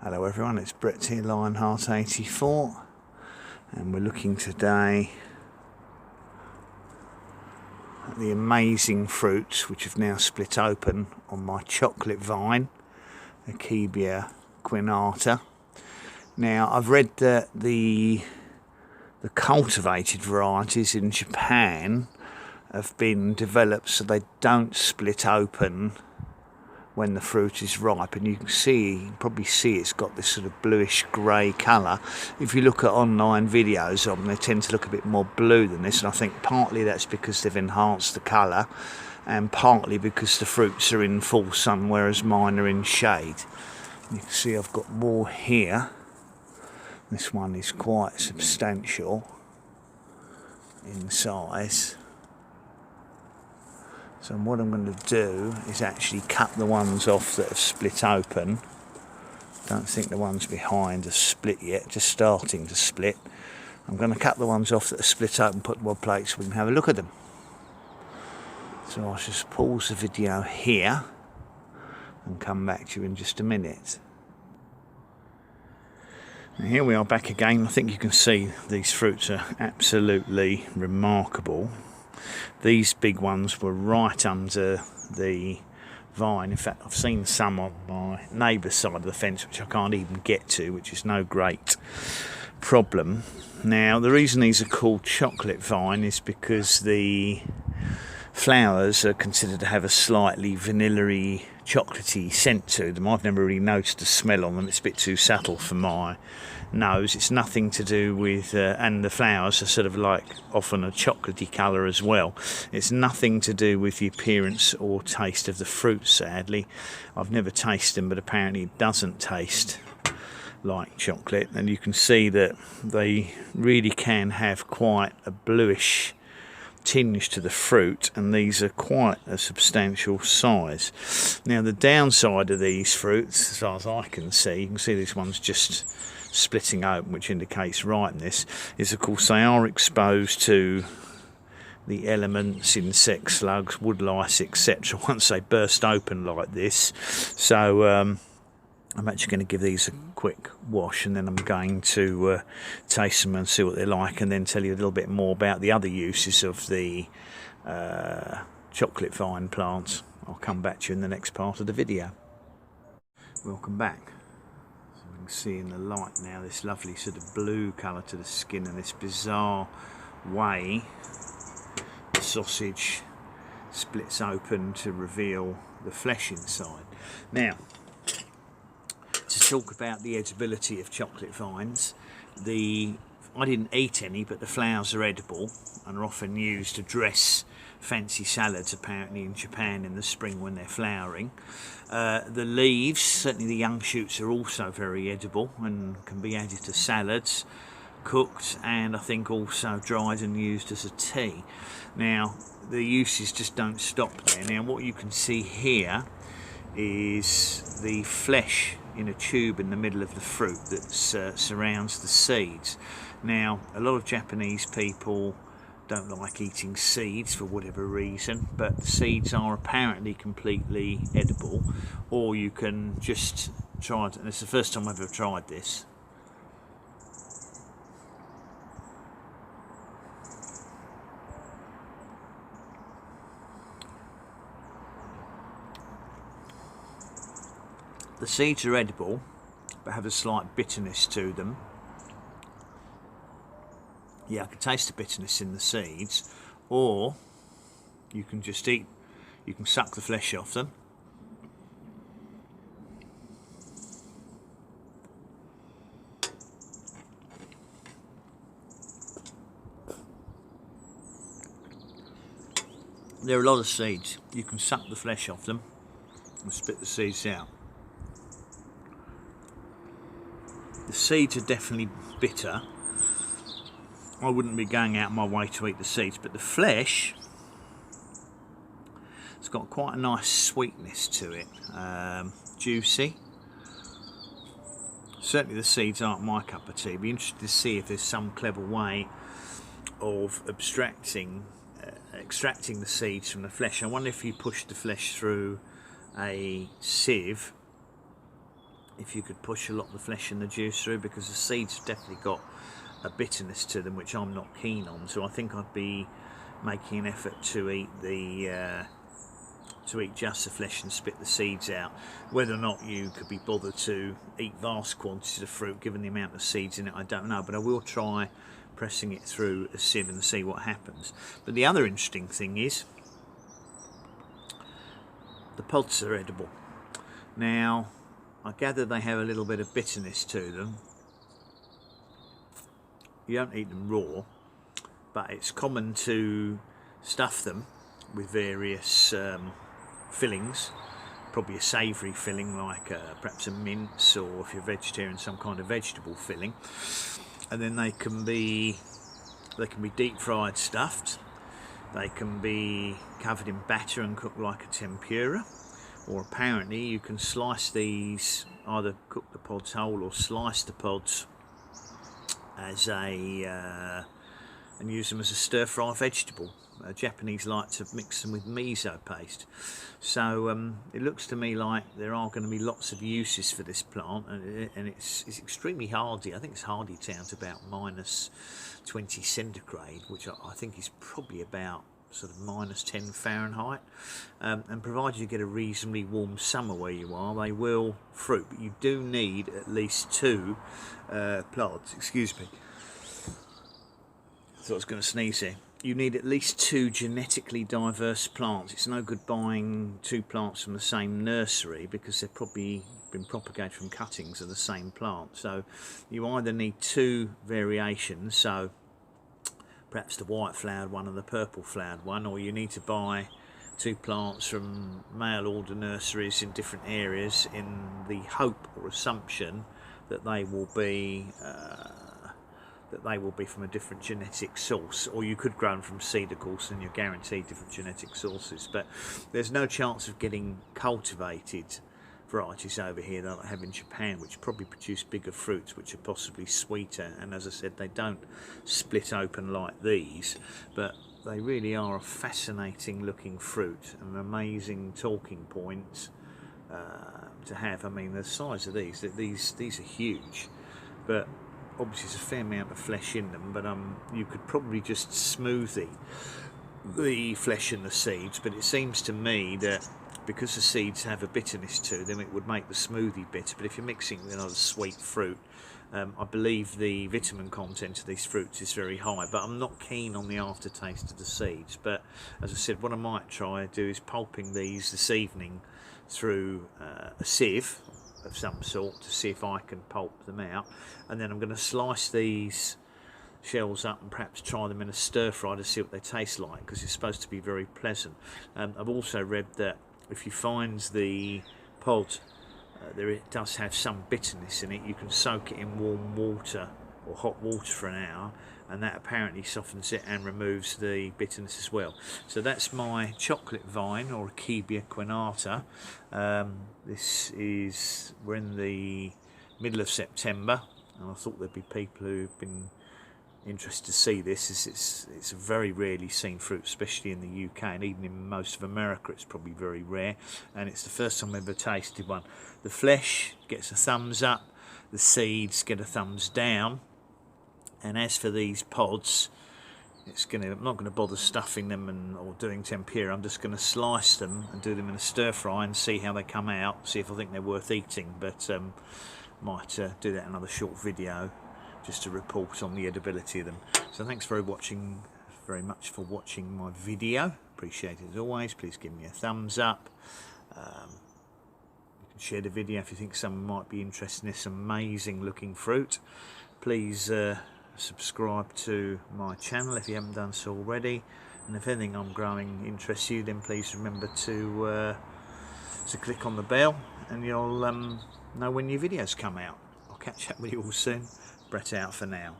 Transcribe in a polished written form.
Hello everyone, it's Brett here, Lionheart84, and we're looking today at the amazing fruits which have now split open on my chocolate vine, Akebia Quinata. Now I've read that the cultivated varieties in Japan have been developed so they don't split open when the fruit is ripe, and you can probably see it's got this sort of bluish grey colour. If you look at online videos of them, they tend to look a bit more blue than this, and I think partly that's because they've enhanced the colour and partly because the fruits are in full sun whereas mine are in shade. You can see I've got more here. This one is quite substantial in size. So what I'm going to do is actually cut the ones off that have split open. Don't think the ones behind have split yet, just starting to split. I'm going to cut the ones off that are split open, put them on plates so we can have a look at them. So I'll just pause the video here and come back to you in just a minute. And here we are back again. I think you can see these fruits are absolutely remarkable. These big ones were right under the vine. In fact, I've seen some on my neighbour's side of the fence which I can't even get to, which is no great problem. Now, the reason these are called chocolate vine is because the flowers are considered to have a slightly vanilla-y, chocolatey scent to them. I've never really noticed a smell on them. It's a bit too subtle for my nose. It's nothing to do with, and the flowers are sort of like often a chocolatey colour as well. It's nothing to do with the appearance or taste of the fruit, sadly. I've never tasted them, but apparently it doesn't taste like chocolate, and you can see that they really can have quite a bluish tinge to the fruit, and these are quite a substantial size. Now, the downside of these fruits, as far as I can see, you can see this one's just splitting open, which indicates ripeness, is of course they are exposed to the elements, insects, slugs, wood lice, etc. once they burst open like this. So I'm actually going to give these a quick wash, and then I'm going to taste them and see what they're like, and then tell you a little bit more about the other uses of the chocolate vine plants. I'll come back to you in the next part of the video. Welcome back. So we can see in the light now this lovely sort of blue colour to the skin, and this bizarre way the sausage splits open to reveal the flesh inside. Now, to talk about the edibility of chocolate vines, I didn't eat any, but the flowers are edible and are often used to dress fancy salads, apparently in Japan in the spring when they're flowering. The leaves, certainly the young shoots, are also very edible and can be added to salads, cooked, and I think also dried and used as a tea. Now, the uses just don't stop there. Now, what you can see here is the flesh in a tube in the middle of the fruit that surrounds the seeds. Now, a lot of Japanese people don't like eating seeds for whatever reason, but the seeds are apparently completely edible, or you can just try it, and it's the first time I've ever tried this. The seeds are edible, but have a slight bitterness to them. Yeah, I can taste the bitterness in the seeds, or you can just eat, you can suck the flesh off them. There are a lot of seeds. You can suck the flesh off them and spit the seeds out. The seeds are definitely bitter. I wouldn't be going out my way to eat the seeds, but the flesh, it's got quite a nice sweetness to it, juicy. Certainly the seeds aren't my cup of tea. I'd be interested to see if there's some clever way of extracting the seeds from the flesh. I wonder if you push the flesh through a sieve if you could push a lot of the flesh and the juice through, because the seeds have definitely got a bitterness to them which I'm not keen on. So I think I'd be making an effort to eat just the flesh and spit the seeds out. Whether or not you could be bothered to eat vast quantities of fruit given the amount of seeds in it, I don't know, but I will try pressing it through a sieve and see what happens. But the other interesting thing is the pods are edible. Now I gather they have a little bit of bitterness to them. You don't eat them raw, but it's common to stuff them with various fillings, probably a savoury filling like perhaps a mince, or if you're vegetarian, some kind of vegetable filling, and then they can be deep fried stuffed, they can be covered in batter and cooked like a tempura, or apparently you can slice these, either cook the pods whole or slice the pods as a and use them as a stir-fry vegetable. Japanese like to mix them with miso paste. So it looks to me like there are going to be lots of uses for this plant, and it's extremely hardy. I think it's hardy down to about -20 centigrade, which I think is probably about sort of -10 Fahrenheit, and provided you get a reasonably warm summer where you are, they will fruit, but you do need at least 2 plants. Excuse me, I thought I was going to sneeze here. You need at least 2 genetically diverse plants. It's no good buying 2 plants from the same nursery, because they've probably been propagated from cuttings of the same plant. So you either need 2 variations, so perhaps the white flowered one and the purple flowered one, or you need to buy 2 plants from mail order nurseries in different areas in the hope or assumption that they will be from a different genetic source. Or you could grow them from seed, of course, and you're guaranteed different genetic sources, but there's no chance of getting cultivated varieties over here that I have in Japan, which probably produce bigger fruits which are possibly sweeter, and as I said, they don't split open like these, but they really are a fascinating looking fruit, and an amazing talking point to have. I mean, the size of these are huge, but obviously there's a fair amount of flesh in them, but you could probably just smoothie the flesh and the seeds, but it seems to me that because the seeds have a bitterness to them, it would make the smoothie bitter. But if you're mixing with another sweet fruit, I believe the vitamin content of these fruits is very high, but I'm not keen on the aftertaste of the seeds. But as I said, what I might try to do is pulping these this evening through a sieve of some sort to see if I can pulp them out, and then I'm going to slice these shells up and perhaps try them in a stir fry to see what they taste like, because it's supposed to be very pleasant. I've also read that if you find the pod it does have some bitterness in it, you can soak it in warm water or hot water for an hour, and that apparently softens it and removes the bitterness as well. So that's my chocolate vine, or Akebia Quinata. We're in the middle of September, and I thought there'd be people who've been interested to see this. It's a very rarely seen fruit, especially in the UK, and even in most of America it's probably very rare, and it's the first time I've ever tasted one. The flesh gets a thumbs up, the seeds get a thumbs down, and as for these pods, I'm not going to bother stuffing them or doing tempura. I'm just going to slice them and do them in a stir fry and see how they come out, see if I think they're worth eating. But might do that in another short video just to report on the edibility of them. So thanks very much for watching my video. Appreciate it as always. Please give me a thumbs up. You can share the video if you think someone might be interested in this amazing looking fruit. Please subscribe to my channel if you haven't done so already, and if anything I'm growing interests you, then please remember to click on the bell, and you'll know when new videos come out. I'll catch up with you all soon. Brett out for now.